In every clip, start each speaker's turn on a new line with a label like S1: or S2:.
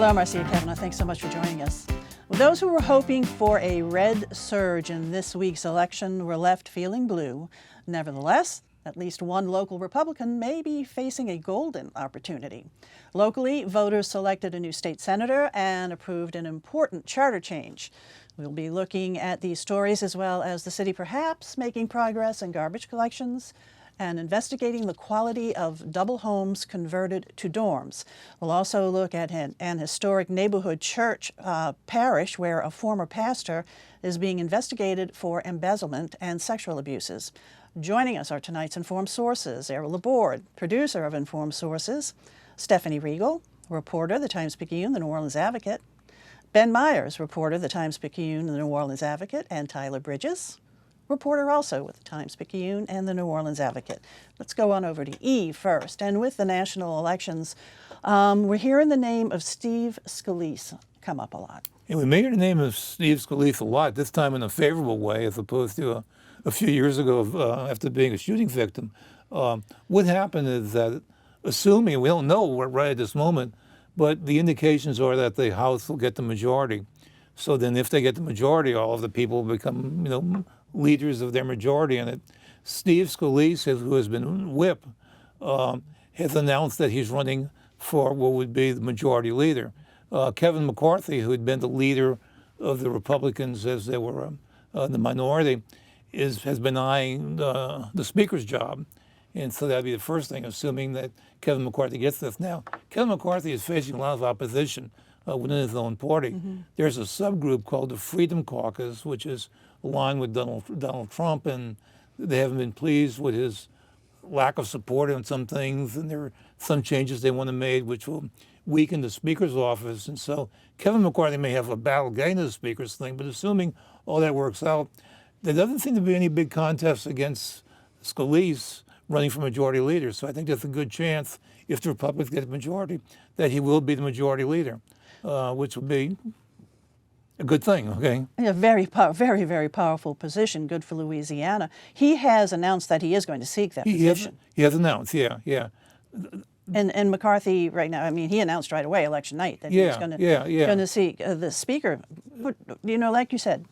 S1: Hello, Marcia Kavanaugh. Thanks so much for joining us. Well, those who were hoping for a red surge in this week's election were left feeling blue. Nevertheless, at least one local Republican may be facing a golden opportunity. Locally, voters selected a new state senator and approved an important charter change. We'll be looking at these stories as well as the city perhaps making progress in garbage collections and investigating the quality of double homes converted to dorms. We'll also look at an historic neighborhood church parish where a former pastor is being investigated for embezzlement and sexual abuses. Joining us are tonight's Informed Sources, Errol Laborde, producer of Informed Sources, Stephanie Riegel, reporter, the Times-Picayune, the New Orleans Advocate, Ben Myers, reporter, the Times-Picayune, the New Orleans Advocate, and Tyler Bridges, reporter also with the Times-Picayune and the New Orleans Advocate. Let's go on over to E first. And with the national elections, we're hearing the name of Steve Scalise come up a lot.
S2: And we made the name of Steve Scalise a lot, this time in a favorable way as opposed to a few years ago after being a shooting victim. What happened is that, assuming, we don't know right at this moment, but the indications are that the House will get the majority. So then if they get the majority, all of the people will become, leaders of their majority. And Steve Scalise, who has been whip, has announced that he's running for what would be the majority leader. Kevin McCarthy, who had been the leader of the Republicans as they were the minority, has been eyeing the speaker's job. And so that'd be the first thing, assuming that Kevin McCarthy gets this. Now, Kevin McCarthy is facing a lot of opposition within his own party. Mm-hmm. There's a subgroup called the Freedom Caucus, which is aligned with Donald Trump, and they haven't been pleased with his lack of support on some things, and there are some changes they want to make which will weaken the Speaker's office. And so Kevin McCarthy may have a battle getting to the Speaker's thing, but assuming all that works out, there doesn't seem to be any big contest against Scalise running for majority leader. So I think there's a good chance, if the Republicans get the majority, that he will be the majority leader, which would be a good thing, okay?
S1: A very, very powerful position, good for Louisiana. He has announced that he is going to seek that position.
S2: He has announced, yeah.
S1: And McCarthy right now, he announced right away, election night, that he was going to seek the Speaker. But, like you said,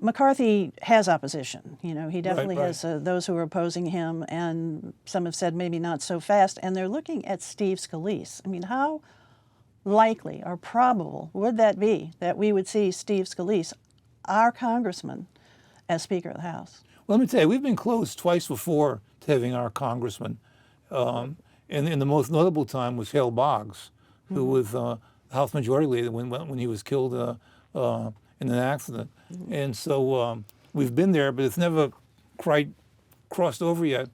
S1: McCarthy has opposition. He definitely has those who are opposing him, and some have said maybe not so fast. And they're looking at Steve Scalise. How likely or probable would that be that we would see Steve Scalise, our congressman, as Speaker of the House?
S2: Well, let me tell you, we've been close twice before to having our congressman. And the most notable time was Hale Boggs, who was House Majority Leader when he was killed in an accident. Mm-hmm. And so we've been there, but it's never quite crossed over yet.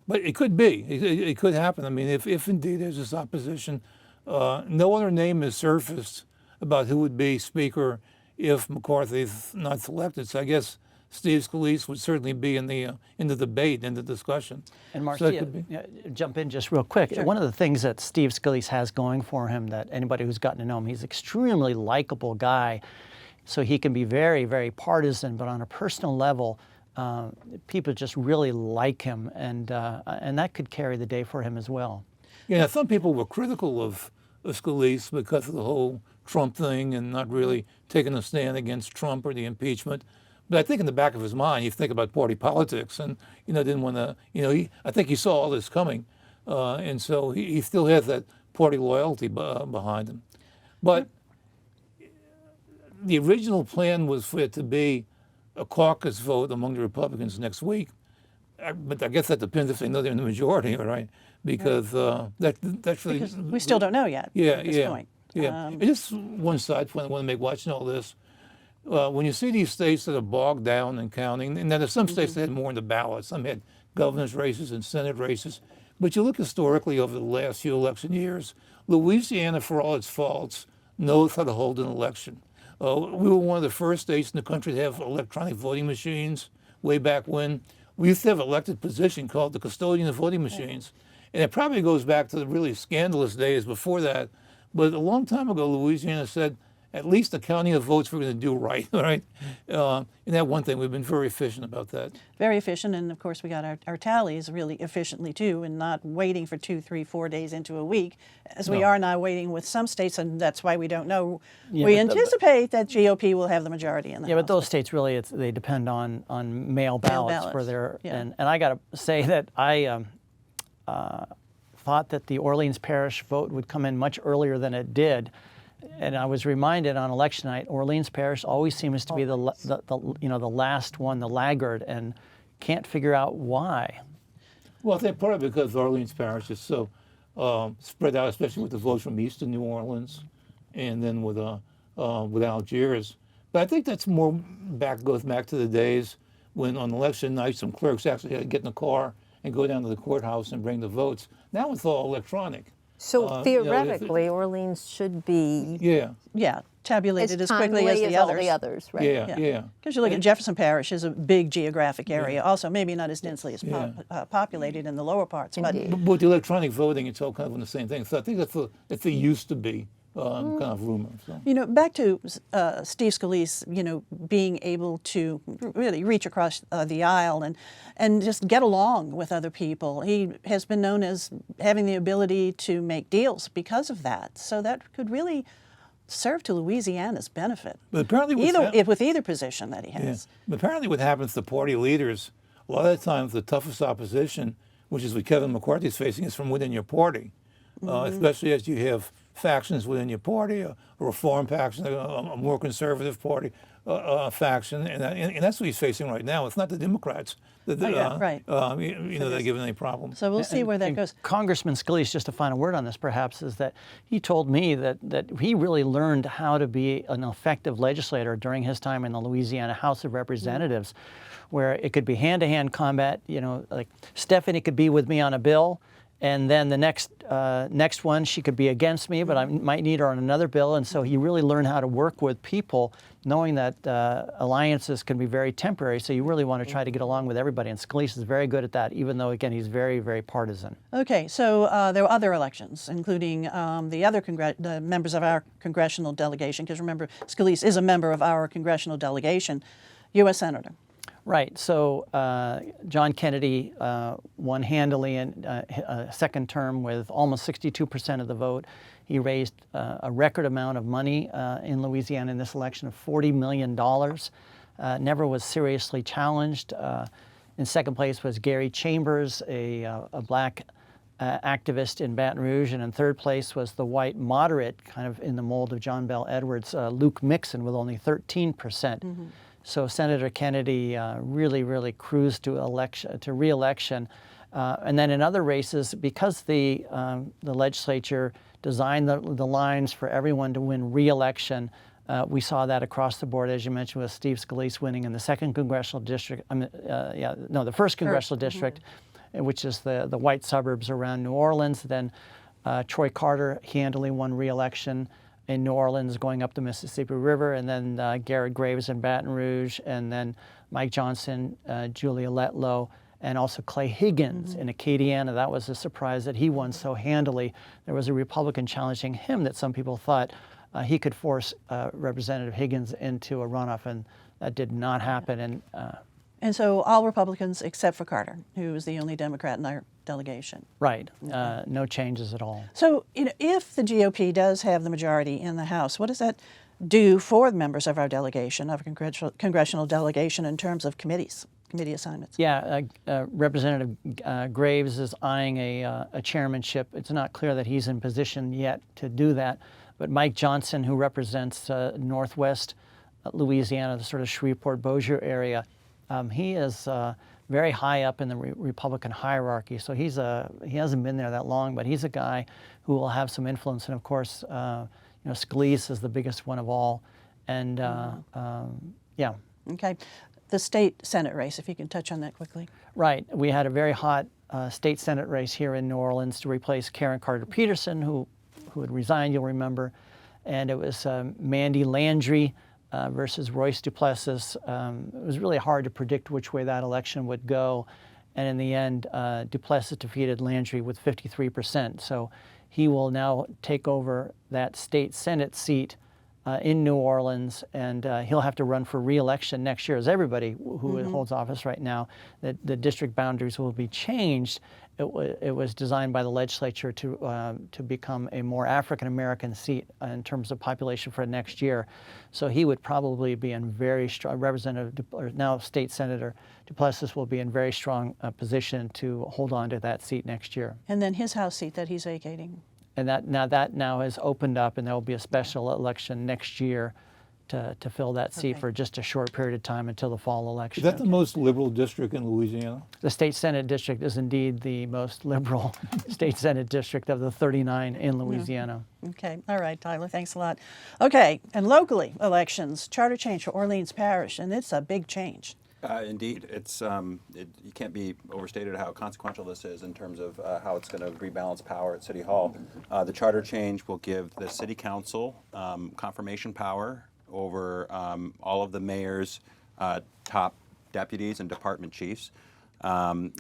S2: But it could be. It could happen. If indeed there's this opposition, no other name is surfaced about who would be Speaker if McCarthy's not selected. So I guess Steve Scalise would certainly be in the debate, in the discussion.
S3: And Marcia, jump in just real quick.
S1: Sure.
S3: One of the things that Steve Scalise has going for him, that anybody who's gotten to know him, he's an extremely likable guy. So he can be very, very partisan, but on a personal level, people just really like him, and that could carry the day for him as well.
S2: Yeah, some people were critical of Scalise because of the whole Trump thing and not really taking a stand against Trump or the impeachment. But I think in the back of his mind, he's thinking about party politics and, didn't want to, I think he saw all this coming. And so he still has that party loyalty behind him. But the original plan was for it to be a caucus vote among the Republicans next week. But I guess that depends if they know they're in the majority, all right? Because that's really...
S1: Because we still don't know yet at this point.
S2: Yeah. And just one side point I want to make watching all this. When you see these states that are bogged down in counting, and then there's some states that had more in the ballot. Some had governor's races and Senate races. But you look historically over the last few election years, Louisiana, for all its faults, knows how to hold an election. We were one of the first states in the country to have electronic voting machines way back when. We used to have an elected position called the custodian of voting machines. And it probably goes back to the really scandalous days before that. But a long time ago, Louisiana said, at least the counting of votes we're going to do right, right? And that one thing, we've been very efficient about that.
S1: Very efficient, and of course we got our tallies really efficiently too, and not waiting for 2, 3, 4 days into a week, as we
S2: No.
S1: are now waiting with some states, and that's why we don't know.
S3: Yeah,
S1: we
S3: but
S1: anticipate that GOP will have the majority in the
S3: Yeah,
S1: House.
S3: but those states really, they depend on mail ballots for
S1: ballots,
S3: their,
S1: yeah.
S3: and I got to say that I thought that the Orleans Parish vote would come in much earlier than it did. And I was reminded on election night, Orleans Parish always seems to be the last one, the laggard, and can't figure out why.
S2: Well, I think partly because Orleans Parish is so spread out, especially with the votes from east of New Orleans, and then with Algiers. But I think that's goes back to the days when on election night some clerks actually had to get in the car and go down to the courthouse and bring the votes. Now it's all electronic.
S4: So theoretically, Orleans should be
S1: Yeah, tabulated as quickly
S4: timely
S1: as the
S4: all
S1: others.
S4: the others, right?
S2: Yeah.
S1: Because you look at Jefferson Parish is a big geographic area, also maybe not as densely as populated in the lower parts, but
S4: Indeed.
S2: But with the electronic voting, it's all kind of on the same thing. So I think that's a used to be kind of rumor. So.
S1: you know, back to Steve Scalise, you know, being able to really reach across the aisle and just get along with other people. He has been known as having the ability to make deals because of that. So that could really serve to Louisiana's benefit.
S2: But apparently,
S1: with either position that he
S2: Yeah.
S1: has.
S2: But apparently what happens to party leaders, a lot of the times the toughest opposition, which is what Kevin McCarthy's facing, is from within your party, especially as you have factions within your party, a reform faction, a more conservative party faction, and that's what he's facing right now. It's not the Democrats that
S1: right.
S2: that are giving any problems.
S1: So we'll see where that goes.
S3: Congressman Scalise, just a final word on this perhaps, is that he told me that he really learned how to be an effective legislator during his time in the Louisiana House of Representatives, where it could be hand-to-hand combat, you know, like Stephanie could be with me on a bill, and then the next one, she could be against me, but I might need her on another bill. And so he really learned how to work with people, knowing that alliances can be very temporary. So you really want to try to get along with everybody. And Scalise is very good at that, even though, again, he's very, very partisan.
S1: Okay, so there were other elections, including the members of our congressional delegation, because remember, Scalise is a member of our congressional delegation, U.S. Senator.
S3: Right. So John Kennedy won handily in a second term with almost 62% of the vote. He raised a record amount of money in Louisiana in this election of $40 million. Never was seriously challenged. In second place was Gary Chambers, a black activist in Baton Rouge, and in third place was the white moderate, kind of in the mold of John Bell Edwards, Luke Mixon, with only 13%. So Senator Kennedy really, really cruised to re-election. And then in other races, because the legislature designed the lines for everyone to win re-election, we saw that across the board, as you mentioned, with Steve Scalise winning in the second congressional district. The first congressional district, which is the white suburbs around New Orleans. Then Troy Carter handily won re-election in New Orleans, going up the Mississippi River, and then Garrett Graves in Baton Rouge, and then Mike Johnson, Julia Letlow, and also Clay Higgins in Acadiana. That was a surprise that he won so handily. There was a Republican challenging him that some people thought he could force Representative Higgins into a runoff, and that did not happen.
S1: And so all Republicans except for Carter, who is the only Democrat in our delegation.
S3: Right. No changes at all.
S1: So, you know, if the GOP does have the majority in the House, what does that do for the members of our delegation, of our congressional delegation, in terms of committee assignments?
S3: Yeah, Representative Graves is eyeing a chairmanship. It's not clear that he's in position yet to do that. But Mike Johnson, who represents Northwest Louisiana, the sort of Shreveport-Bossier area, he is very high up in the Republican hierarchy. So he hasn't been there that long, but he's a guy who will have some influence. And of course, Scalise is the biggest one of all. And yeah.
S1: Okay. The state Senate race, if you can touch on that quickly.
S3: Right. We had a very hot state Senate race here in New Orleans to replace Karen Carter Peterson, who had resigned, you'll remember. And it was Mandy Landry versus Royce Duplessis. It was really hard to predict which way that election would go. And in the end, Duplessis defeated Landry with 53%. So he will now take over that state Senate seat in New Orleans, and he'll have to run for re-election next year, as everybody who holds office right now. The district boundaries will be changed. It was designed by the legislature to become a more African-American seat in terms of population for next year. So he would probably be in very strong, Representative, or now State Senator Duplessis will be in very strong position to hold on to that seat next year.
S1: And then his House seat that he's vacating.
S3: And that now has opened up, and there will be a special election next year to fill that seat for just a short period of time until the fall election.
S2: Is that the most liberal district in Louisiana?
S3: The state Senate district is indeed the most liberal state Senate district of the 39 in Louisiana.
S1: Okay, all right, Tyler, thanks a lot. Okay, and locally, elections, charter change for Orleans Parish, and it's a big change.
S5: Indeed, it's you can't be overstated how consequential this is in terms of how it's going to rebalance power at City Hall. The charter change will give the City Council confirmation power over all of the mayor's top deputies and department chiefs.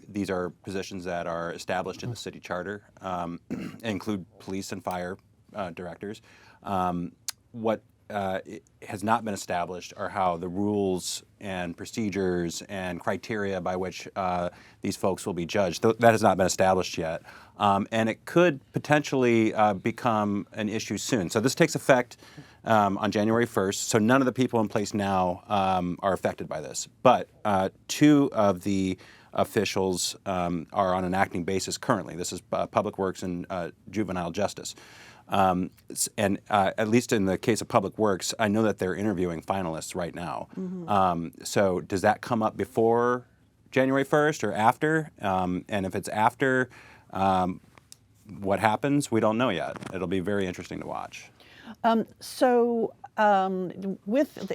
S5: These are positions that are established in the city charter, include police and fire directors. What has not been established are how the rules and procedures and criteria by which these folks will be judged. That has not been established yet. And it could potentially become an issue soon. So this takes effect on January 1st. So none of the people in place now are affected by this. But two of the officials are on an acting basis currently. This is Public Works and Juvenile Justice. And at least in the case of Public Works, I know that they're interviewing finalists right now. So does that come up before January 1st or after? And if it's after, what happens? We don't know yet. It'll be very interesting to watch.
S1: With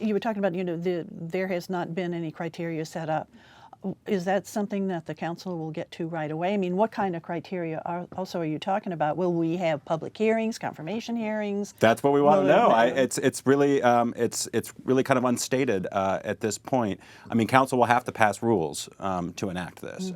S1: you were talking about, there has not been any criteria set up. Is that something that the council will get to right away? I mean, what kind of criteria are you talking about? Will we have public hearings, confirmation hearings?
S5: That's what we want to know. It's really kind of unstated at this point. I mean, council will have to pass rules to enact this.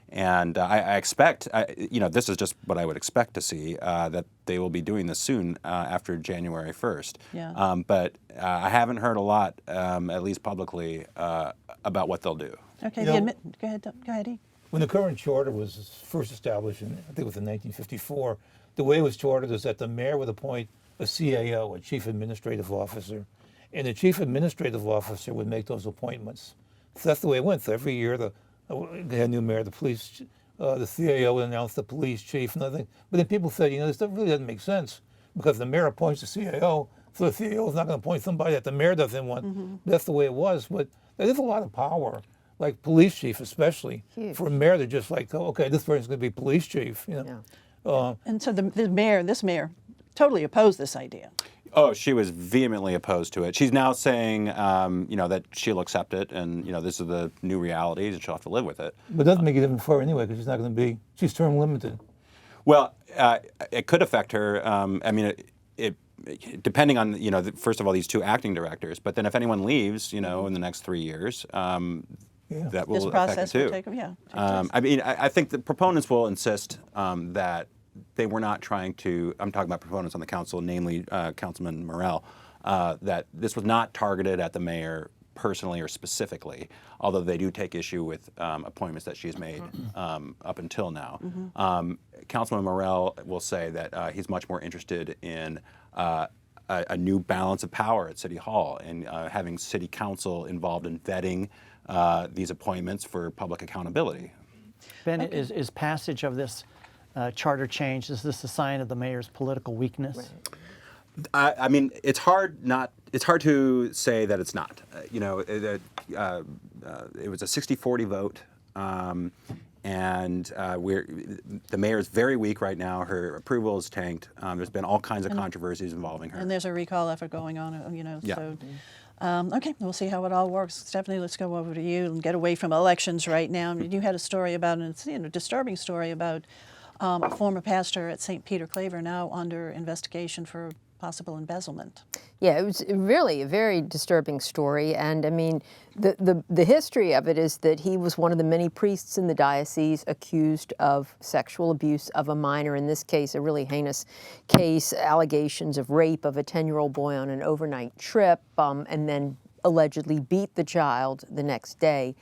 S5: And I expect, this is just what I would expect to see, that they will be doing this soon after January 1st.
S1: Yeah.
S5: But I haven't heard a lot, at least publicly, about what they'll do.
S1: Okay, go ahead, E.
S2: When the current charter was first established, I think it was in 1954, the way it was chartered is that the mayor would appoint a CAO, a chief administrative officer, and the chief administrative officer would make those appointments. So that's the way it went. So every year they had a new mayor, the police, the CAO would announce the police chief and everything. But then people said, this stuff really doesn't make sense because the mayor appoints the CAO, so the CAO is not going to appoint somebody that the mayor doesn't want. That's the way it was. But there's a lot of power, like police chief especially, for a mayor to just like, okay, this person's going to be police chief.
S1: And so this mayor, totally opposed this idea.
S5: Oh, she was vehemently opposed to it. She's now saying, that she'll accept it, and this is the new reality, and she'll have to live with it.
S2: But it doesn't make it even for her anyway, because she's not going to be. She's term limited.
S5: Well, it could affect her. It depending on first of all these two acting directors, but then if anyone leaves, in the next 3 years, that will
S1: this process
S5: affect it too.
S1: will take
S5: I think the proponents will insist that they were not trying to, I'm talking about proponents on the council, namely Councilman Morell, that this was not targeted at the mayor personally or specifically, although they do take issue with appointments that she's made up until now. Councilman Morell will say that he's much more interested in a new balance of power at City Hall and having City Council involved in vetting these appointments for public accountability.
S3: Ben, is passage of this charter change, is this a sign of the mayor's political weakness?
S5: I mean, it's hard to say that it's not. It was a 60-40 vote, and the mayor is very weak right now. Her approval is tanked. There's been all kinds of controversies involving her.
S1: And there's a recall effort going on,
S5: Yeah.
S1: so. Okay, we'll see how it all works. Stephanie, let's go over to you and get away from elections right now. You had a story about, and it's a disturbing story about a former pastor at St. Peter Claver now under investigation for possible embezzlement.
S4: Yeah, it was really a very disturbing story. And I mean, the history of it is that he was one of the many priests in the diocese accused of sexual abuse of a minor, in this case, a really heinous case, allegations of rape of a 10-year-old boy on an overnight trip, and then allegedly beat the child the next day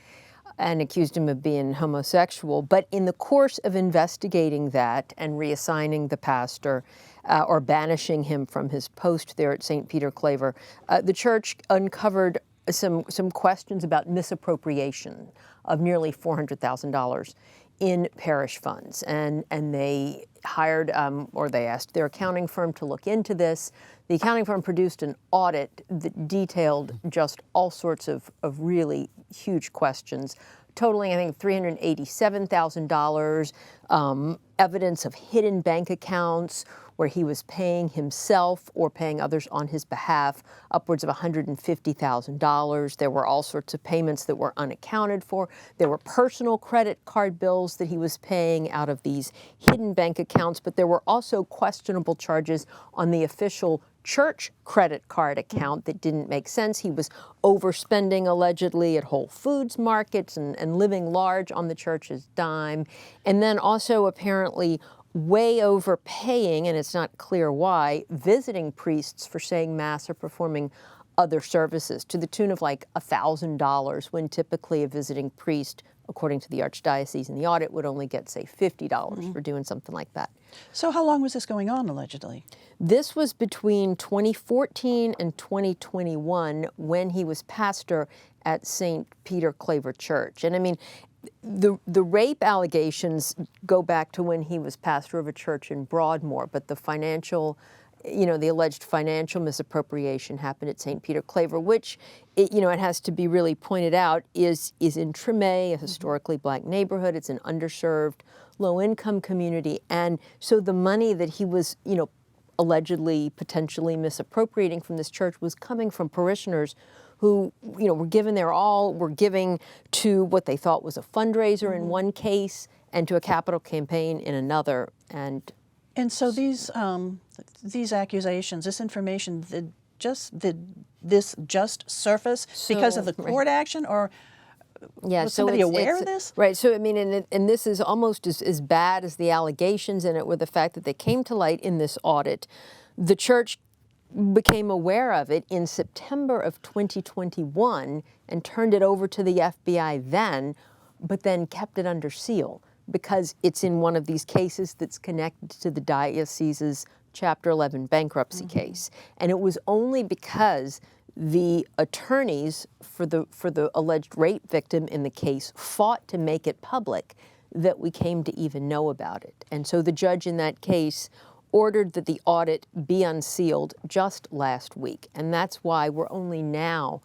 S4: and accused him of being homosexual. But in the course of investigating that and reassigning the pastor or banishing him from his post there at St. Peter Claver, the church uncovered some questions about misappropriation of nearly $400,000 in parish funds. And they hired, or they asked their accounting firm to look into this. The accounting firm produced an audit that detailed just all sorts of really huge questions, totaling, I think, $387,000, evidence of hidden bank accounts where he was paying himself or paying others on his behalf upwards of $150,000. There were all sorts of payments that were unaccounted for. There were personal credit card bills that he was paying out of these hidden bank accounts, but there were also questionable charges on the official church credit card account that didn't make sense. He was overspending allegedly at Whole Foods markets and living large on the church's dime. And then also apparently way overpaying, and it's not clear why, visiting priests for saying Mass or performing other services to the tune of like $1,000, when typically a visiting priest, according to the Archdiocese in the audit, would only get, say, $50 for doing something like that.
S1: So how long was this going on, allegedly?
S4: This was between 2014 and 2021 when he was pastor at St. Peter Claver Church. And I mean, the rape allegations go back to when he was pastor of a church in Broadmoor, but the financial, the alleged financial misappropriation happened at St. Peter Claver, which, it has to be really pointed out, is in Tremay, a historically black neighborhood. It's an underserved, low-income community. And so the money that he was, allegedly, potentially misappropriating from this church was coming from parishioners who, were giving their all, were giving to what they thought was a fundraiser in one case and to a capital campaign in another. And
S1: so these accusations, this information, did this just surface because of the court action, or was somebody aware of this?
S4: Right. So I mean, and this is almost as bad as the allegations in it were the fact that they came to light in this audit. The church became aware of it in September of 2021 and turned it over to the FBI then, but then kept it under seal because it's in one of these cases that's connected to the diocese's Chapter 11 bankruptcy case. And it was only because the attorneys for the alleged rape victim in the case fought to make it public that we came to even know about it. And so the judge in that case ordered that the audit be unsealed just last week. And that's why we're only now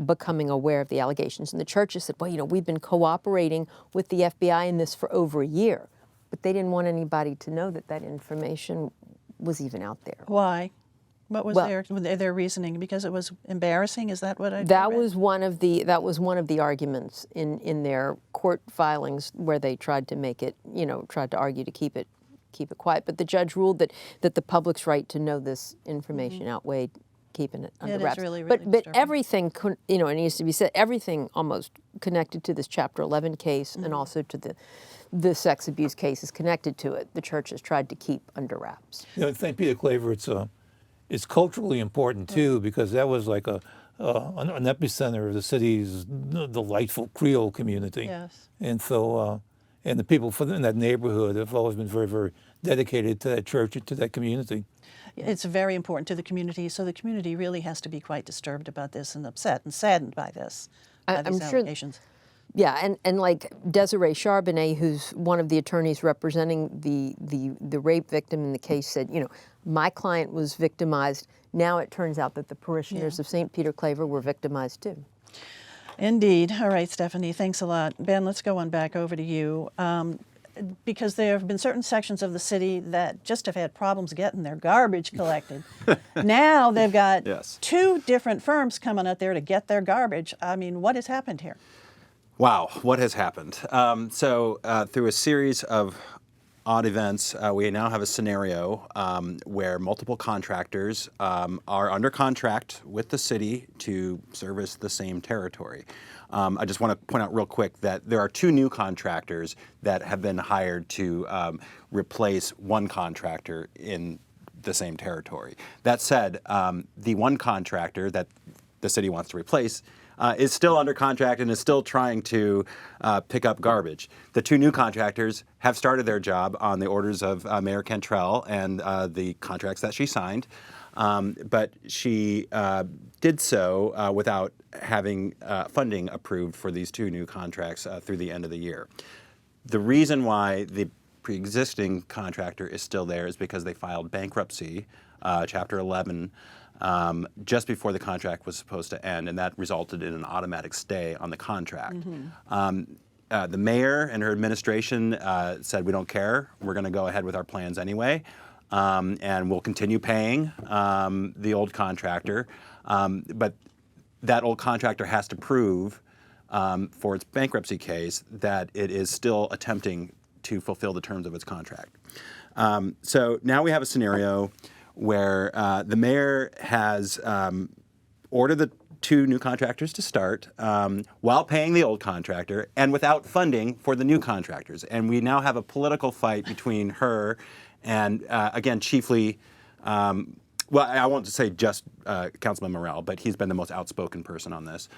S4: becoming aware of the allegations. And the church has said, well, we've been cooperating with the FBI in this for over a year. But they didn't want anybody to know that information was even out there.
S1: Why? What was their reasoning? Because it was embarrassing? Is that what I
S4: That
S1: read?
S4: was one of the arguments in their court filings where they tried to make it, tried to argue to keep it quiet. But the judge ruled that the public's right to know this information outweighed keeping it under wraps.
S1: It is really
S4: but
S1: disturbing.
S4: everything, it needs to be said, everything almost connected to this Chapter 11 case and also to the sex abuse cases connected to it, the church has tried to keep under wraps.
S2: St. Peter Claver, it's culturally important too, because that was like an epicenter of the city's delightful Creole community.
S1: Yes.
S2: And so, and the people in that neighborhood have always been very, very dedicated to that church and to that community.
S1: It's very important to the community, so the community really has to be quite disturbed about this and upset and saddened by this, by these allegations.
S4: Yeah, and like Desiree Charbonnet, who's one of the attorneys representing the rape victim in the case, said, my client was victimized. Now it turns out that the parishioners of St. Peter Claver were victimized too.
S1: Indeed. All right, Stephanie, thanks a lot. Ben, let's go on back over to you. Because there have been certain sections of the city that just have had problems getting their garbage collected. Now they've got two different firms coming out there to get their garbage. I mean, what has happened here?
S5: Wow, what has happened? So through a series of odd events, we now have a scenario where multiple contractors are under contract with the city to service the same territory. I just want to point out real quick that there are 2 new contractors that have been hired to replace one contractor in the same territory. That said, the one contractor that the city wants to replace is still under contract and is still trying to pick up garbage. The 2 new contractors have started their job on the orders of Mayor Cantrell and the contracts that she signed, but she did so without having funding approved for these 2 new contracts through the end of the year. The reason why the pre-existing contractor is still there is because they filed bankruptcy, Chapter 11, just before the contract was supposed to end, and that resulted in an automatic stay on the contract. The mayor and her administration said, we don't care, we're going to go ahead with our plans anyway, and we'll continue paying the old contractor, but that old contractor has to prove for its bankruptcy case that it is still attempting to fulfill the terms of its contract. So now we have a scenario where the mayor has ordered the 2 new contractors to start while paying the old contractor and without funding for the new contractors. And we now have a political fight between her and, again, chiefly, well, I won't say just Councilman Morrell, but he's been the most outspoken person on this,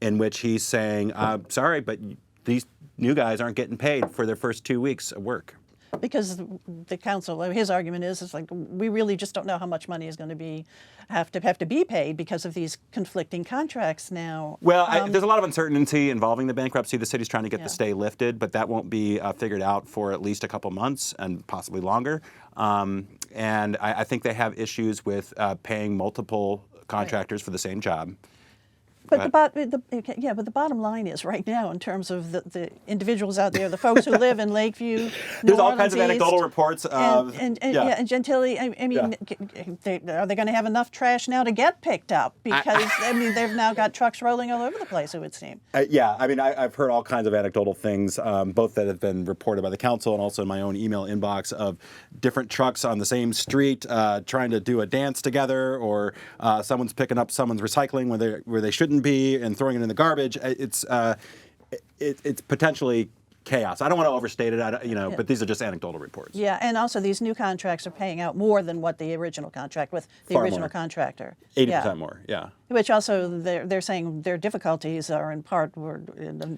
S5: in which he's saying, sorry, but these new guys aren't getting paid for their first 2 weeks of work.
S1: Because the council, his argument is, it's like, we really just don't know how much money is going to have to be paid because of these conflicting contracts now.
S5: Well, there's a lot of uncertainty involving the bankruptcy. The city's trying to get
S1: Yeah.
S5: the stay lifted, but that won't be figured out for at least a couple months and possibly longer. And I think they have issues with paying multiple contractors for the same job.
S1: But the bottom line is right now, in terms of the individuals out there, the folks who live in Lakeview,
S5: There's
S1: New
S5: all kinds of
S1: Orleans
S5: anecdotal
S1: East,
S5: reports of
S1: and Gentilly. I mean, are they going to have enough trash now to get picked up? Because I mean, they've now got trucks rolling all over the place, it would seem.
S5: Yeah, I mean, I've heard all kinds of anecdotal things, both that have been reported by the council and also in my own email inbox of different trucks on the same street trying to do a dance together, or someone's picking up someone's recycling where they shouldn't be and throwing it in the garbage. It's potentially chaos. I don't want to overstate it, but these are just anecdotal reports.
S1: Yeah, and also these new contracts are paying out more than what the original contract with the
S5: Far
S1: original
S5: more.
S1: contractor.
S5: 80% more, yeah.
S1: Which also they're saying their difficulties are in part were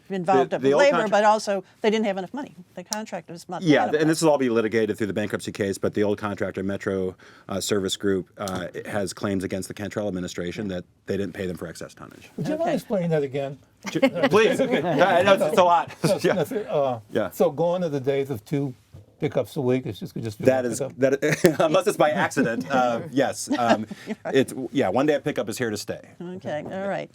S1: involved
S5: The
S1: with
S5: old
S1: labor, but also they didn't have enough money. The contractor was not.
S5: Yeah,
S1: paying enough
S5: and this will all be litigated through the bankruptcy case, but the old contractor, Metro Service Group, has claims against the Cantrell administration that they didn't pay them for excess tonnage.
S2: Would you mind explaining that again?
S5: Please. I know it's a lot. Yeah.
S2: So going to the days of 2 pickups a week, it's just be
S5: That
S2: one
S5: is,
S2: pickup?
S5: unless it's by accident, yes. It's, one day a pickup is here to stay.
S1: Okay, all right.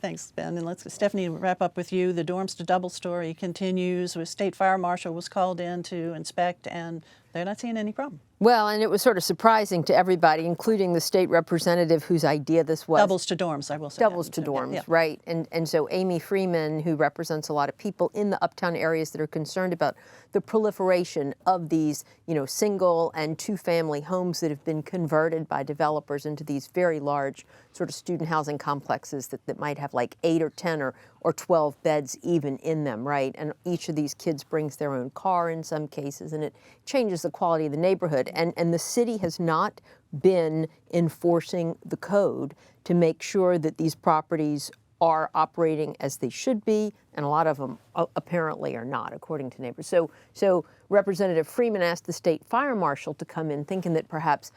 S1: Thanks, Ben. And let's, Stephanie, wrap up with you. The dorms to double story continues. The state fire marshal was called in to inspect, and they're not seeing any problem.
S4: Well, and it was sort of surprising to everybody, including the state representative whose idea this was.
S1: Doubles to dorms, I will say.
S4: Doubles to dorms,
S1: yeah.
S4: right. And so Amy Freeman, who represents a lot of people in the uptown areas that are concerned about the proliferation of these, single and 2-family homes that have been converted by developers into these very large sort of student housing complexes that might have like 8 or 10 or 12 beds even in them, right? And each of these kids brings their own car in some cases, and it changes the quality of the neighborhood. And the city has not been enforcing the code to make sure that these properties are operating as they should be, and a lot of them apparently are not, according to neighbors. So Representative Freeman asked the state fire marshal to come in, thinking that perhaps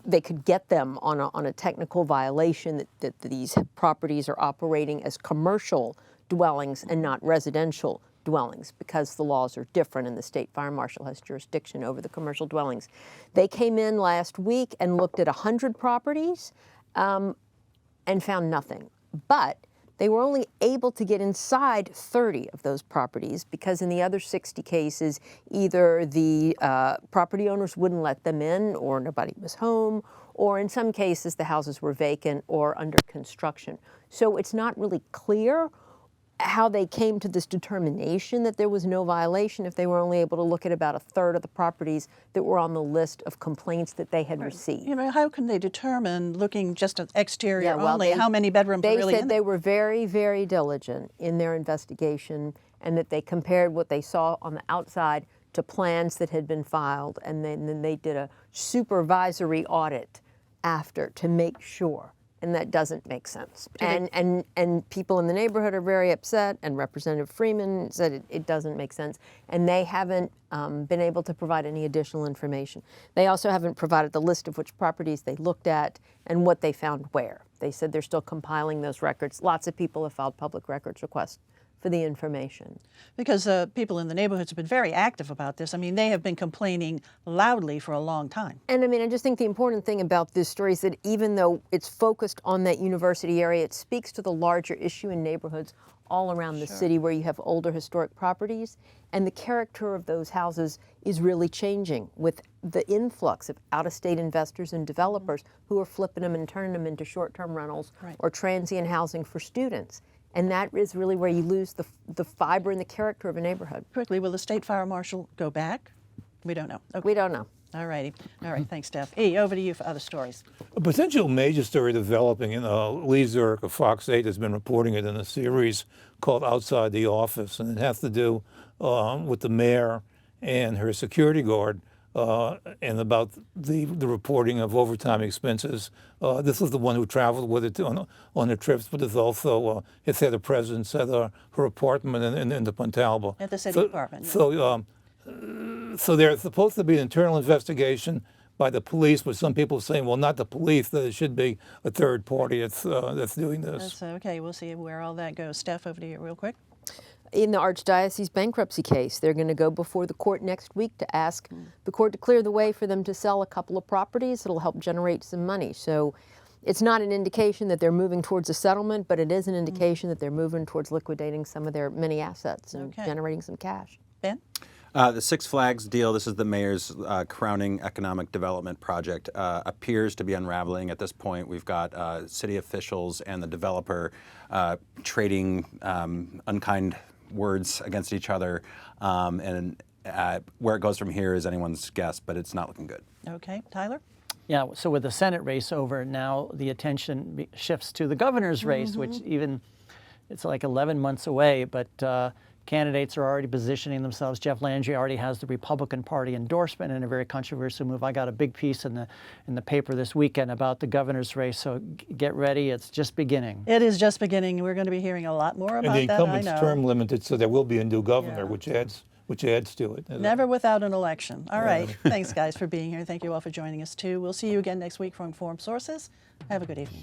S4: they could get them on a technical violation, that these properties are operating as commercial dwellings and not residential dwellings, because the laws are different and the state fire marshal has jurisdiction over the commercial dwellings. They came in last week and looked at 100 properties and found nothing. But they were only able to get inside 30 of those properties because in the other 60 cases, either the property owners wouldn't let them in, or nobody was home, or in some cases the houses were vacant or under construction. So it's not really clear how they came to this determination that there was no violation if they were only able to look at about a third of the properties that were on the list of complaints that they had received.
S1: You know, how can they determine, looking just at exterior
S4: Yeah, well,
S1: only, how many bedrooms are
S4: They
S1: really
S4: said
S1: in
S4: they
S1: there?
S4: were very, very diligent in their investigation, and that they compared what they saw on the outside to plans that had been filed, and then they did a supervisory audit after to make sure. And that doesn't make sense. And people in the neighborhood are very upset, and Representative Freeman said it doesn't make sense. And they haven't been able to provide any additional information. They also haven't provided the list of which properties they looked at and what they found where. They said they're still compiling those records. Lots of people have filed public records requests for the information.
S1: Because people in the neighborhoods have been very active about this. I mean, they have been complaining loudly for a long time.
S4: And I mean, I just think the important thing about this story is that even though it's focused on that university area, it speaks to the larger issue in neighborhoods all around the city where you have older historic properties, and the character of those houses is really changing with the influx of out-of-state investors and developers who are flipping them and turning them into short-term rentals or transient housing for students. And that is really where you lose the fiber and the character of a neighborhood.
S1: Quickly, will the state fire marshal go back? We don't know. Okay.
S4: We don't know.
S1: All righty. All right, thanks, Steph. E, over to you for other stories.
S2: A potential major story developing in Lee Zurich of Fox 8 has been reporting it in a series called Outside the Office, and it has to do with the mayor and her security guard and about the reporting of overtime expenses. This was the one who traveled with it on the trips, but it's also it's had a presence at her apartment in the Pontalba.
S1: At the city apartment.
S2: So there's supposed to be an internal investigation by the police, but some people are saying, well, not the police, that it should be a third party that's doing this.
S1: That's okay. We'll see where all that goes. Steph, over to you real quick.
S4: In the Archdiocese bankruptcy case, they're going to go before the court next week to ask the court to clear the way for them to sell a couple of properties that'll help generate some money. So it's not an indication that they're moving towards a settlement, but it is an indication that they're moving towards liquidating some of their many assets and generating some cash.
S1: Ben?
S5: The Six Flags deal, this is the mayor's crowning economic development project, appears to be unraveling at this point. We've got city officials and the developer trading unkind words against each other. And where it goes from here is anyone's guess, but it's not looking good.
S1: Okay. Tyler?
S3: Yeah, so with the Senate race over, now the attention shifts to the governor's race, which it's like 11 months away, but candidates are already positioning themselves. Jeff Landry already has the Republican Party endorsement in a very controversial move. I got a big piece in the paper this weekend about the governor's race, so get ready. It's just beginning.
S1: It is just beginning. We're going to be hearing a lot more about
S2: And the
S1: that, I
S2: incumbent's
S1: know.
S2: term limited, so there will be a new governor,
S1: Yeah.
S2: which adds to it.
S1: Never without an election. All right. Thanks, guys, for being here. Thank you all for joining us, too. We'll see you again next week for Informed Sources. Have a good evening.